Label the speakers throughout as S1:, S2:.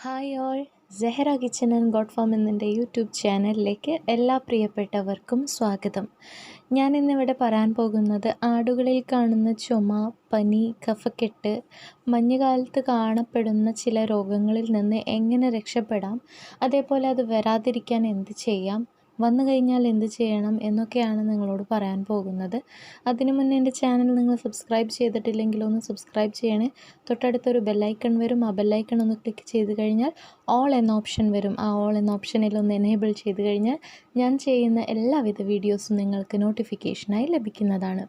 S1: Hi all, Zehra kitchen and goat farm എന്നെ YouTube ചാനലിലേക്ക് എല്ലാ പ്രിയപ്പെട്ടവർക്കും സ്വാഗതം. ഞാൻ ഇന്നിവിടെ പറയാൻ പോകുന്നത് ആടുകളിൽ കാണുന്ന ചുമ, പനി, കഫക്കെട്ട്, മഞ്ഞുകാലത്ത് കാണപ്പെടുന്ന ചില രോഗങ്ങളിൽ നിന്ന് എങ്ങനെ രക്ഷപ്പെടാം, അതേപോലെ അത് വരാതിരിക്കാൻ എന്ത് ചെയ്യാം, വന്നു കഴിഞ്ഞാൽ എന്ത് ചെയ്യണം എന്നൊക്കെയാണ് നിങ്ങളോട് പറയാൻ പോകുന്നത്. അതിനു മുന്നേ എൻ്റെ ചാനൽ നിങ്ങൾ സബ്സ്ക്രൈബ് ചെയ്തിട്ടില്ലെങ്കിൽ ഒന്ന് സബ്സ്ക്രൈബ് ചെയ്യണേ. തൊട്ടടുത്തൊരു ബെല്ലൈക്കൺ വരും. ആ ബെല്ലൈക്കൺ ഒന്ന് ക്ലിക്ക് ചെയ്ത് കഴിഞ്ഞാൽ ഓൾ എന്ന ഓപ്ഷൻ വരും. ആ ഓൾ എന്ന ഓപ്ഷനിൽ ഒന്ന് എനേബിൾ ചെയ്ത് കഴിഞ്ഞാൽ ഞാൻ ചെയ്യുന്ന എല്ലാവിധ വീഡിയോസും നിങ്ങൾക്ക് നോട്ടിഫിക്കേഷനായി ലഭിക്കുന്നതാണ്.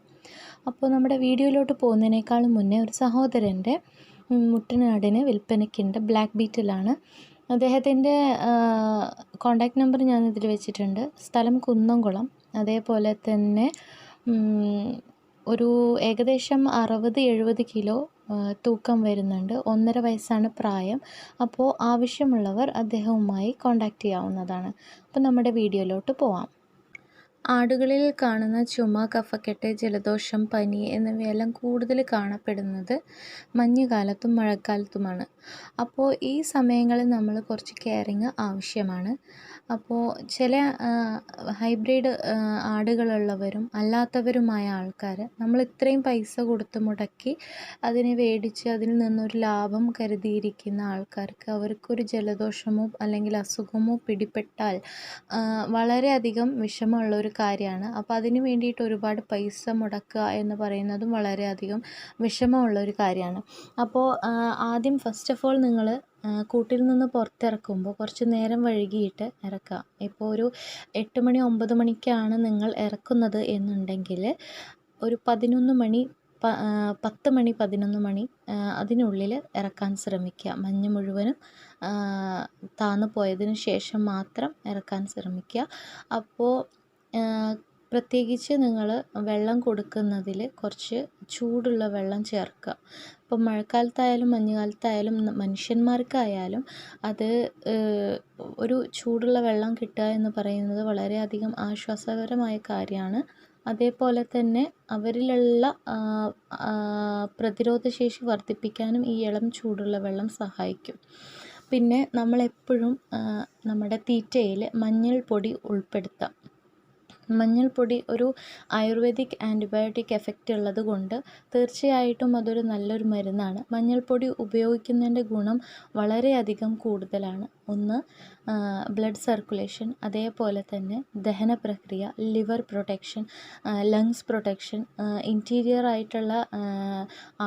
S1: അപ്പോൾ നമ്മുടെ വീഡിയോയിലോട്ട് പോകുന്നതിനേക്കാളും മുന്നേ ഒരു സഹോദരൻ്റെ മുട്ടനാടിന് വിൽപ്പനയ്ക്കുണ്ട്. ബ്ലാക്ക് ബീറ്റിലാണ്. അദ്ദേഹത്തിൻ്റെ കോണ്ടാക്ട് നമ്പർ ഞാനിതിൽ വെച്ചിട്ടുണ്ട്. സ്ഥലം കുന്നംകുളം. അതേപോലെ തന്നെ ഒരു ഏകദേശം 60-70 കിലോ തൂക്കം വരുന്നുണ്ട്. 1.5 വയസ്സാണ് പ്രായം. അപ്പോൾ ആവശ്യമുള്ളവർ അദ്ദേഹവുമായി കോണ്ടാക്ട് ചെയ്യാവുന്നതാണ്. അപ്പോൾ നമ്മുടെ വീഡിയോയിലോട്ട് പോവാം. ആടുകളിൽ കാണുന്ന ചുമ, കഫക്കെട്ട്, ജലദോഷം, പനി എന്നിവയെല്ലാം കൂടുതൽ കാണപ്പെടുന്നത് മഞ്ഞുകാലത്തും മഴക്കാലത്തുമാണ്. അപ്പോൾ ഈ സമയങ്ങളിൽ നമ്മൾ കുറച്ച് കെയറിങ് ആവശ്യമാണ്. അപ്പോൾ ചില ഹൈബ്രിഡ് ആടുകളുള്ളവരും അല്ലാത്തവരുമായ ആൾക്കാർ നമ്മൾ ഇത്രയും പൈസ കൊടുത്ത് മുടക്കി അതിനെ മേടിച്ച് അതിൽ നിന്നൊരു ലാഭം കരുതിയിരിക്കുന്ന ആൾക്കാർക്ക് അവർക്കൊരു ജലദോഷമോ അല്ലെങ്കിൽ അസുഖമോ പിടിപെട്ടാൽ വളരെയധികം വിഷമമുള്ള ഒരു കാര്യമാണ്. അപ്പോൾ അതിന് വേണ്ടിയിട്ട് ഒരുപാട് പൈസ മുടക്കുക എന്ന് പറയുന്നതും വളരെയധികം വിഷമമുള്ള ഒരു കാര്യമാണ്. അപ്പോൾ ആദ്യം ഫസ്റ്റ് ഓഫ് ഓൾ നിങ്ങൾ കൂട്ടിൽ നിന്ന് പുറത്തിറക്കുമ്പോൾ കുറച്ച് നേരം വൈകിയിട്ട് ഇറക്കുക. ഇപ്പോൾ ഒരു 8 മണി 9 മണിക്കാണ് നിങ്ങൾ ഇറക്കുന്നത് എന്നുണ്ടെങ്കിൽ ഒരു 11 മണി 10 മണി 11 മണി അതിനുള്ളിൽ ഇറക്കാൻ ശ്രമിക്കുക. മഞ്ഞ് മുഴുവനും താന്നു പോയതിന് ശേഷം മാത്രം ഇറക്കാൻ ശ്രമിക്കുക. അപ്പോൾ പ്രത്യേകിച്ച് നിങ്ങൾ വെള്ളം കൊടുക്കുന്നതിൽ കുറച്ച് ചൂടുള്ള വെള്ളം ചേർക്കുക. ഇപ്പോൾ മഴക്കാലത്തായാലും മഞ്ഞുകാലത്തായാലും മനുഷ്യന്മാർക്കായാലും അത് ഒരു ചൂടുള്ള വെള്ളം കിട്ടുക എന്ന് പറയുന്നത് വളരെയധികം ആശ്വാസകരമായ കാര്യമാണ്. അതേപോലെ തന്നെ അവരിലുള്ള പ്രതിരോധശേഷി വർദ്ധിപ്പിക്കാനും ഈ ഇളം ചൂടുള്ള വെള്ളം സഹായിക്കും. പിന്നെ നമ്മളെപ്പോഴും നമ്മുടെ തീറ്റയിൽ മഞ്ഞൾപ്പൊടി ഉൾപ്പെടുത്താം. മഞ്ഞൾപ്പൊടി ഒരു ആയുർവേദിക് ആൻറ്റിബയോട്ടിക് എഫക്റ്റ് ഉള്ളത് കൊണ്ട് തീർച്ചയായിട്ടും അതൊരു നല്ലൊരു മരുന്നാണ്. മഞ്ഞൾപ്പൊടി ഉപയോഗിക്കുന്നതിൻ്റെ ഗുണം വളരെയധികം കൂടുതലാണ്. ഒന്ന്, ബ്ലഡ് സർക്കുലേഷൻ, അതേപോലെ തന്നെ ദഹന പ്രക്രിയ, liver protection, lungs protection, interior ആയിട്ടുള്ള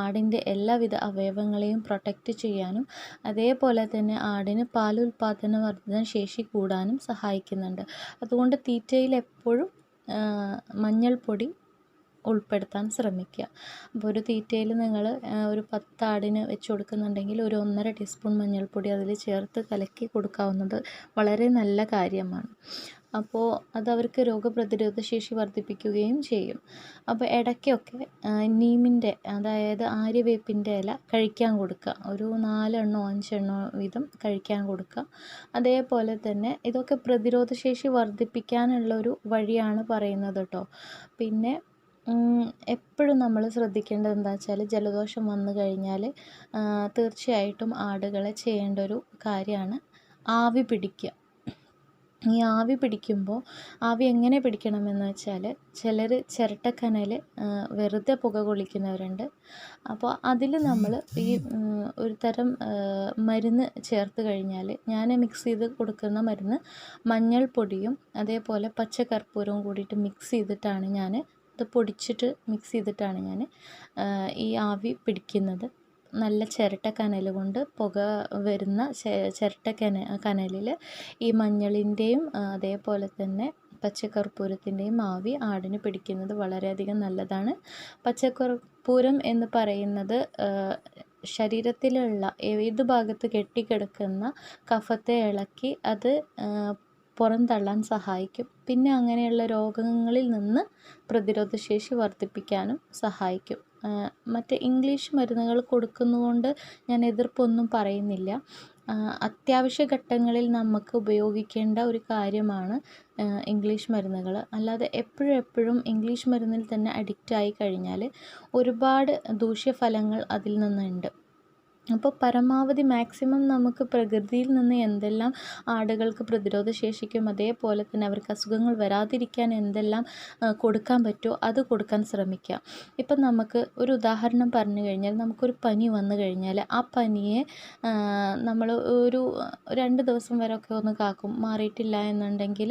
S1: ആടിൻ്റെ എല്ലാവിധ അവയവങ്ങളെയും പ്രൊട്ടക്റ്റ് ചെയ്യാനും അതേപോലെ തന്നെ ആടിന് പാലുൽപാദന വർദ്ധന ശേഷി കൂടാനും സഹായിക്കുന്നുണ്ട്. അതുകൊണ്ട് തീറ്റയിൽ എപ്പോഴും മഞ്ഞൾപ്പൊടി ഉൾപ്പെടുത്താൻ ശ്രമിക്കുക. അപ്പോൾ ഒരു തീറ്റയിൽ നിങ്ങൾ ഒരു 10 ആടിന് വെച്ച് കൊടുക്കുന്നുണ്ടെങ്കിൽ ഒരു 1.5 ടീസ്പൂൺ മഞ്ഞൾപ്പൊടി അതിൽ ചേർത്ത് കലക്കി കൊടുക്കാവുന്നത് വളരെ നല്ല കാര്യമാണ്. അപ്പോൾ അതവർക്ക് രോഗപ്രതിരോധ ശേഷി വർദ്ധിപ്പിക്കുകയും ചെയ്യും. അപ്പോൾ ഇടയ്ക്കൊക്കെ നീമിൻ്റെ, അതായത് ആര്യവേപ്പിൻ്റെ ഇല കഴിക്കാൻ കൊടുക്കുക. ഒരു 4 എണ്ണോ 5 എണ്ണോ വീതം കഴിക്കാൻ കൊടുക്കുക. അതേപോലെ തന്നെ ഇതൊക്കെ പ്രതിരോധ ശേഷി വർദ്ധിപ്പിക്കാനുള്ളൊരു വഴിയാണ് പറയുന്നത് കേട്ടോ. പിന്നെ എപ്പോഴും നമ്മൾ ശ്രദ്ധിക്കേണ്ടത് എന്താ വെച്ചാൽ ജലദോഷം വന്നു കഴിഞ്ഞാൽ തീർച്ചയായിട്ടും ആടുകളെ ചെയ്യേണ്ട ഒരു കാര്യമാണ് ആവി പിടിക്കുക. ഈ ആവി പിടിക്കുമ്പോൾ ആവി എങ്ങനെ പിടിക്കണമെന്ന് വെച്ചാൽ ചിലർ ചിരട്ടക്കനൽ വെറുതെ പുക കൊള്ളിക്കുന്നവരുണ്ട്. അപ്പോൾ അതിൽ നമ്മൾ ഈ ഒരു തരം മരുന്ന് ചേർത്ത് കഴിഞ്ഞാൽ, ഞാൻ മിക്സ് ചെയ്ത് കൊടുക്കുന്ന മരുന്ന് മഞ്ഞൾപ്പൊടിയും അതേപോലെ പച്ചക്കർപ്പൂരവും കൂടിയിട്ട് മിക്സ് ചെയ്തിട്ടാണ് ഞാൻ ഇത് പൊടിച്ചിട്ട് മിക്സ് ചെയ്തിട്ടാണ് ഞാൻ ഈ ആവി പിടിക്കുന്നത്. നല്ല ചിരട്ടക്കനൽ കൊണ്ട് പുക വരുന്ന കനലിൽ ഈ മഞ്ഞളിൻ്റെയും അതേപോലെ തന്നെ പച്ചക്കർപ്പൂരത്തിൻ്റെയും ആവി ആടിന് പിടിക്കുന്നത് വളരെയധികം നല്ലതാണ്. പച്ചക്കർപ്പൂരം എന്ന് പറയുന്നത് ശരീരത്തിലുള്ള ഏത് ഭാഗത്ത് കെട്ടിക്കിടക്കുന്ന കഫത്തെ ഇളക്കി അത് പുറന്തള്ളാൻ സഹായിക്കും. പിന്നെ അങ്ങനെയുള്ള രോഗങ്ങളിൽ നിന്ന് പ്രതിരോധശേഷി വർദ്ധിപ്പിക്കാനും സഹായിക്കും. മറ്റ് ഇംഗ്ലീഷ് മരുന്നുകൾ കൊടുക്കുന്നതുകൊണ്ട് ഞാൻ എതിർപ്പൊന്നും പറയുന്നില്ല. അത്യാവശ്യ ഘട്ടങ്ങളിൽ നമുക്ക് ഉപയോഗിക്കേണ്ട ഒരു കാര്യമാണ് ഇംഗ്ലീഷ് മരുന്നുകൾ. അല്ലാതെ എപ്പോഴും ഇംഗ്ലീഷ് മരുന്നിൽ തന്നെ അഡിക്റ്റ് ആയി കഴിഞ്ഞാൽ ഒരുപാട് ദൂഷ്യഫലങ്ങൾ അതിൽ നിന്നുണ്ട്. അപ്പോൾ പരമാവധി മാക്സിമം നമുക്ക് പ്രകൃതിയിൽ നിന്ന് എന്തെല്ലാം ആടുകൾക്ക് പ്രതിരോധ ശേഷിക്കും, അതേപോലെ തന്നെ അവർക്ക് അസുഖങ്ങൾ വരാതിരിക്കാൻ എന്തെല്ലാം കൊടുക്കാൻ പറ്റുമോ അത് കൊടുക്കാൻ ശ്രമിക്കുക. ഇപ്പം നമുക്ക് ഒരു ഉദാഹരണം പറഞ്ഞു കഴിഞ്ഞാൽ, നമുക്കൊരു പനി വന്നു കഴിഞ്ഞാൽ ആ പനിയെ നമ്മൾ ഒരു 2 ദിവസം വരെയൊക്കെ ഒന്ന് കാക്കും. മാറിയിട്ടില്ല എന്നുണ്ടെങ്കിൽ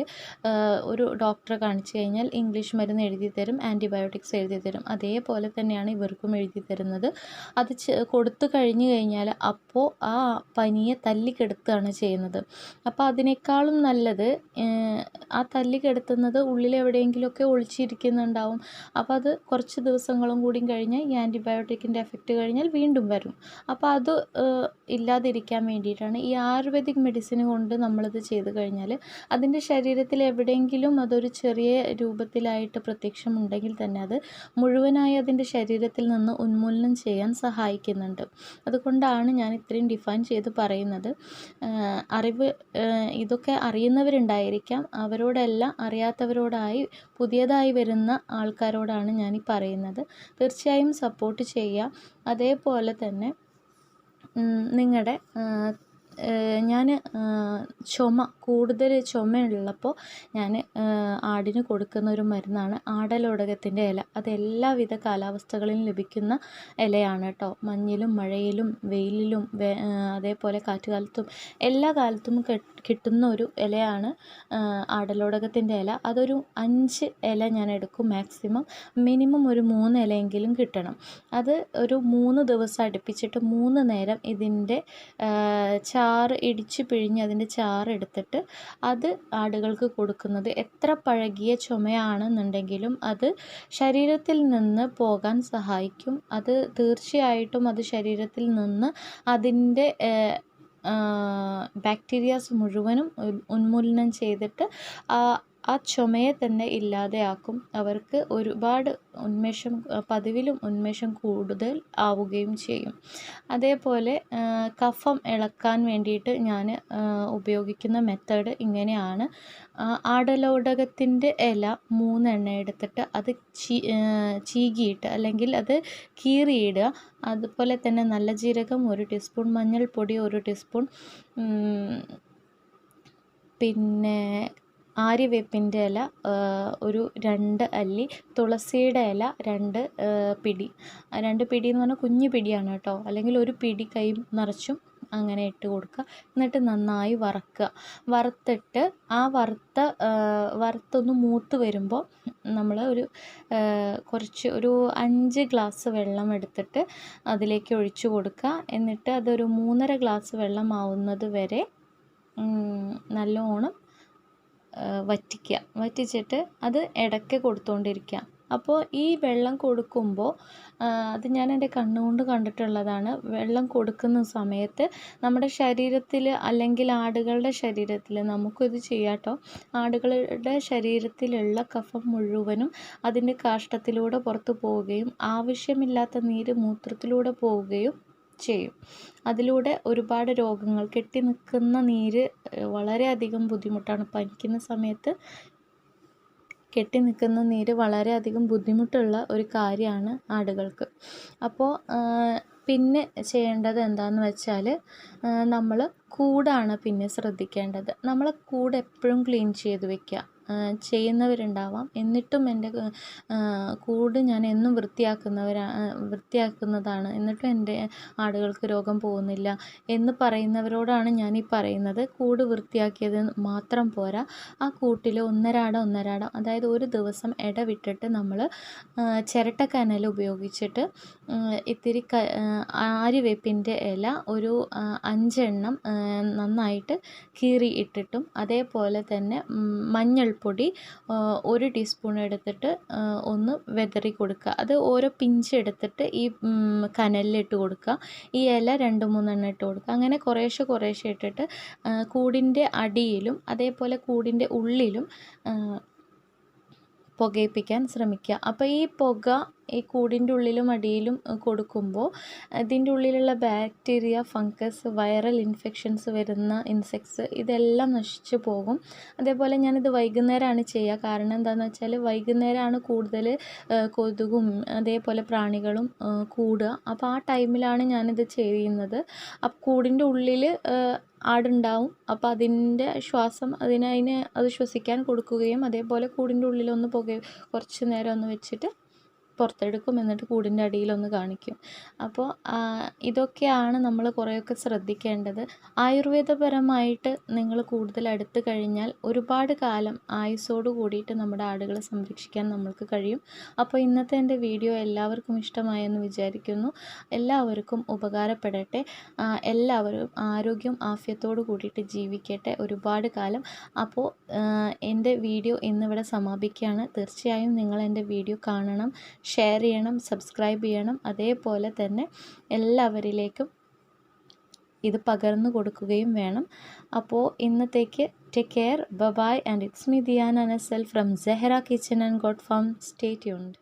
S1: ഒരു ഡോക്ടറെ കാണിച്ചു കഴിഞ്ഞാൽ ഇംഗ്ലീഷ് മരുന്ന് എഴുതി തരും, ആൻറ്റിബയോട്ടിക്സ് എഴുതി തരും. അതേപോലെ തന്നെയാണ് ഇവർക്കും എഴുതി തരുന്നത്. അത് കൊടുത്തു കഴിഞ്ഞ് കഴിഞ്ഞാൽ അപ്പോൾ ആ പനിയെ തല്ലിക്കെടുത്തുകയാണ് ചെയ്യുന്നത്. അപ്പോൾ അതിനേക്കാളും നല്ലത് ആ തല്ലിക്കെടുത്തുന്നത് ഉള്ളിലെവിടെയെങ്കിലുമൊക്കെ ഒളിച്ചിരിക്കുന്നുണ്ടാവും. അപ്പോൾ അത് കുറച്ച് ദിവസങ്ങളും കൂടി കഴിഞ്ഞാൽ ഈ ആൻറ്റിബയോട്ടിക്കിൻ്റെ എഫക്റ്റ് കഴിഞ്ഞാൽ വീണ്ടും വരും. അപ്പോൾ അത് ഇല്ലാതിരിക്കാൻ വേണ്ടിയിട്ടാണ് ഈ ആയുർവേദിക് മെഡിസിൻ കൊണ്ട് നമ്മളിത് ചെയ്ത് കഴിഞ്ഞാൽ അതിൻ്റെ ശരീരത്തിൽ എവിടെയെങ്കിലും അതൊരു ചെറിയ രൂപത്തിലായിട്ട് പ്രത്യക്ഷമുണ്ടെങ്കിൽ തന്നെ അത് മുഴുവനായി അതിൻ്റെ ശരീരത്തിൽ നിന്ന് ഉന്മൂലനം ചെയ്യാൻ സഹായിക്കുന്നുണ്ട്. അതുകൊണ്ടാണ് ഞാൻ ഇത്രയും ഡിഫൈൻ ചെയ്ത് പറയുന്നത്. ഇതൊക്കെ അറിയുന്നവരുണ്ടായിരിക്കാം, അവരോടെല്ലാം അറിയാത്തവരോടായി പുതിയതായി വരുന്ന ആൾക്കാരോടാണ് ഞാൻ ഈ പറയുന്നത്. തീർച്ചയായും സപ്പോർട്ട് ചെയ്യുക. അതേപോലെ തന്നെ നിങ്ങളുടെ ഞാൻ കൂടുതൽ ചുമയുള്ളപ്പോൾ ഞാൻ ആടിന് കൊടുക്കുന്ന ഒരു മരുന്നാണ് ആടലോടകത്തിൻ്റെ ഇല. അത് എല്ലാവിധ കാലാവസ്ഥകളിലും ലഭിക്കുന്ന ഇലയാണ് കേട്ടോ. മഞ്ഞിലും മഴയിലും വെയിലിലും അതേപോലെ കാറ്റുകാലത്തും എല്ലാ കാലത്തും കിട്ടുന്ന ഒരു ഇലയാണ് ആടലോടകത്തിൻ്റെ ഇല. അതൊരു 5 ഇല ഞാൻ എടുക്കും മാക്സിമം. മിനിമം ഒരു 3 ഇലയെങ്കിലും കിട്ടണം. അത് ഒരു 3 ദിവസം അടുപ്പിച്ചിട്ട് 3 നേരം ഇതിൻ്റെ ചാറ് ഇടിച്ച് പിഴിഞ്ഞ് അതിൻ്റെ ചാറ് എടുത്തിട്ട് അത് ആടുകൾക്ക് കൊടുക്കുന്നത് എത്ര പഴകിയ ചുമയാണെന്നുണ്ടെങ്കിലും അത് ശരീരത്തിൽ നിന്ന് പോകാൻ സഹായിക്കും. അത് തീർച്ചയായിട്ടും അത് ശരീരത്തിൽ നിന്ന് അതിൻ്റെ ബാക്ടീരിയാസ് മുഴുവനും ഉന്മൂലനം ചെയ്തിട്ട് ആ ചുമയെ തന്നെ ഇല്ലാതെയാക്കും. അവർക്ക് ഒരുപാട് പതിവിലും ഉന്മേഷം കൂടുതൽ ആവുകയും ചെയ്യും. അതേപോലെ കഫം ഇളക്കാൻ വേണ്ടിയിട്ട് ഞാൻ ഉപയോഗിക്കുന്ന മെത്തേഡ് ഇങ്ങനെയാണ്. ആടലോടകത്തിൻ്റെ ഇല 3 എണ്ണ എടുത്തിട്ട് അത് ചീകിയിട്ട് അല്ലെങ്കിൽ അത് കീറിയിടുക. അതുപോലെ തന്നെ നല്ല ജീരകം 1 ടീസ്പൂൺ, മഞ്ഞൾപ്പൊടി 1 ടീസ്പൂൺ, പിന്നെ ആര്യവേപ്പിൻ്റെ ഇല ഒരു 2 അല്ലി, തുളസിയുടെ ഇല 2 പിടി. 2 പിടി എന്ന് പറഞ്ഞാൽ കുഞ്ഞു പിടിയാണ് കേട്ടോ. അല്ലെങ്കിൽ ഒരു പിടി കൈ നിറച്ചും അങ്ങനെ ഇട്ട് കൊടുക്കുക. എന്നിട്ട് നന്നായി വറക്കുക. വറുത്തിട്ട് ആ വറുത്തൊന്ന് മൂത്ത് വരുമ്പോൾ നമ്മൾ ഒരു 5 ഗ്ലാസ് വെള്ളം എടുത്തിട്ട് അതിലേക്ക് ഒഴിച്ചു കൊടുക്കുക. എന്നിട്ട് അതൊരു 3.5 ഗ്ലാസ് വെള്ളം ആവുന്നത് വരെ നല്ലോണം വറ്റിച്ചിട്ട് അത് ഇടയ്ക്ക് കൊടുത്തുകൊണ്ടിരിക്കുക. അപ്പോൾ ഈ വെള്ളം കൊടുക്കുമ്പോൾ അത് ഞാൻ എൻ്റെ കണ്ണുകൊണ്ട് കണ്ടിട്ടുള്ളതാണ്. വെള്ളം കൊടുക്കുന്ന സമയത്ത് നമ്മുടെ ശരീരത്തിൽ അല്ലെങ്കിൽ ആടുകളുടെ ശരീരത്തിൽ നമുക്കിത് ചെയ്യാം കേട്ടോ. ആടുകളുടെ ശരീരത്തിലുള്ള കഫം മുഴുവനും അതിൻ്റെ കാഷ്ടത്തിലൂടെ പുറത്തു പോവുകയും ആവശ്യമില്ലാത്ത നീര് മൂത്രത്തിലൂടെ പോവുകയും ചെയ്യും. അതിലൂടെ ഒരുപാട് രോഗങ്ങൾ, കെട്ടി നിൽക്കുന്ന നീര് വളരെയധികം ബുദ്ധിമുട്ടാണ്. പനിക്കുന്ന സമയത്ത് കെട്ടി നിൽക്കുന്ന നീര് വളരെയധികം ബുദ്ധിമുട്ടുള്ള ഒരു കാര്യമാണ് ആടുകൾക്ക്. അപ്പോൾ പിന്നെ ചെയ്യേണ്ടത് എന്താണെന്ന് വെച്ചാൽ നമ്മൾ കൂടാണ് പിന്നെ ശ്രദ്ധിക്കേണ്ടത്. നമ്മൾ കൂട് എപ്പോഴും ക്ലീൻ ചെയ്ത് വെക്കുക. ചെയ്യുന്നവരുണ്ടാവാം. എന്നിട്ടും എൻ്റെ കൂട് ഞാൻ എന്നും വൃത്തിയാക്കുന്നതാണ്, എന്നിട്ടും എൻ്റെ ആടുകൾക്ക് രോഗം പോകുന്നില്ല എന്ന് പറയുന്നവരോടാണ് ഞാൻ ഈ പറയുന്നത്. കൂട് വൃത്തിയാക്കിയത് മാത്രം പോരാ, ആ കൂട്ടിൽ ഒന്നരാടം അതായത് ഒരു ദിവസം ഇടവിട്ടിട്ട് നമ്മൾ ചിരട്ടക്കനൽ ഉപയോഗിച്ചിട്ട് ഇത്തിരി ആര്യവേപ്പിൻ്റെ ഇല ഒരു 5 എണ്ണം നന്നായിട്ട് കീറി ഇട്ടിട്ടും, അതേപോലെ തന്നെ മഞ്ഞൾപ്പൊടി 1 ടീസ്പൂൺ എടുത്തിട്ട് ഒന്ന് വെതറി കൊടുക്കുക. അത് ഓരോ പിഞ്ച് എടുത്തിട്ട് ഈ കനലിലിട്ട് കൊടുക്കുക. ഈ ഇല 2-3 എണ്ണം ഇട്ട് കൊടുക്കുക. അങ്ങനെ കുറേശ്ശെ ഇട്ടിട്ട് കൂടിൻ്റെ അടിയിലും അതേപോലെ കൂടിൻ്റെ ഉള്ളിലും പുകയിപ്പിക്കാൻ ശ്രമിക്കുക. അപ്പോൾ ഈ പുക ഈ കൂടിൻ്റെ ഉള്ളിലും അടിയിലും കൊടുക്കുമ്പോൾ ഇതിൻ്റെ ഉള്ളിലുള്ള ബാക്ടീരിയ, ഫംഗസ്, വൈറൽ ഇൻഫെക്ഷൻസ് വരുന്ന ഇൻസെക്ട്സ് ഇതെല്ലാം നശിച്ചു പോകും. അതേപോലെ ഞാനിത് വൈകുന്നേരമാണ് ചെയ്യുക. കാരണം എന്താണെന്ന് വെച്ചാൽ വൈകുന്നേരമാണ് കൂടുതൽ കൊതുകും അതേപോലെ പ്രാണികളും കൂടുക. അപ്പോൾ ആ ടൈമിലാണ് ഞാനിത് ചെയ്യുന്നത്. അപ്പോൾ കൂടിൻ്റെ ഉള്ളിൽ ആടുണ്ടാവും. അപ്പോൾ അതിൻ്റെ ശ്വാസം അതിന് അത് ശ്വസിക്കാൻ കൊടുക്കുകയും അതേപോലെ കൂടിൻ്റെ ഉള്ളിലൊന്ന് കുറച്ച് നേരം ഒന്ന് വെച്ചിട്ട് പുറത്തെടുക്കും. എന്നിട്ട് കൂടിൻ്റെ അടിയിലൊന്ന് കാണിക്കും. അപ്പോൾ ഇതൊക്കെയാണ് നമ്മൾ കുറേയൊക്കെ ശ്രദ്ധിക്കേണ്ടത്. ആയുർവേദപരമായിട്ട് നിങ്ങൾ കൂടുതൽ അടുത്ത് കഴിഞ്ഞാൽ ഒരുപാട് കാലം ആയുസ്സോട് കൂടിയിട്ട് നമ്മുടെ ആടുകളെ സംരക്ഷിക്കാൻ നമ്മൾക്ക് കഴിയും. അപ്പോൾ ഇന്നത്തെ എൻ്റെ വീഡിയോ എല്ലാവർക്കും ഇഷ്ടമായെന്ന് വിചാരിക്കുന്നു. എല്ലാവർക്കും ഉപകാരപ്പെടട്ടെ. എല്ലാവരും ആരോഗ്യം ആഫിയത്തോട് കൂടിയിട്ട് ജീവിക്കട്ടെ ഒരുപാട് കാലം. അപ്പോൾ എൻ്റെ വീഡിയോ ഇന്നിവിടെ സമാപിക്കുകയാണ്. തീർച്ചയായും നിങ്ങൾ എൻ്റെ വീഡിയോ കാണണം, ഷെയർ ചെയ്യണം, സബ്സ്ക്രൈബ് ചെയ്യണം. അതേപോലെ തന്നെ എല്ലാവരിലേക്കും ഇത് പകർന്നു കൊടുക്കുകയും വേണം. അപ്പോൾ ഇന്നത്തേക്ക് take care, bye and it's me Diyana Nasal from Zehra kitchen and goat farm. Stay tuned.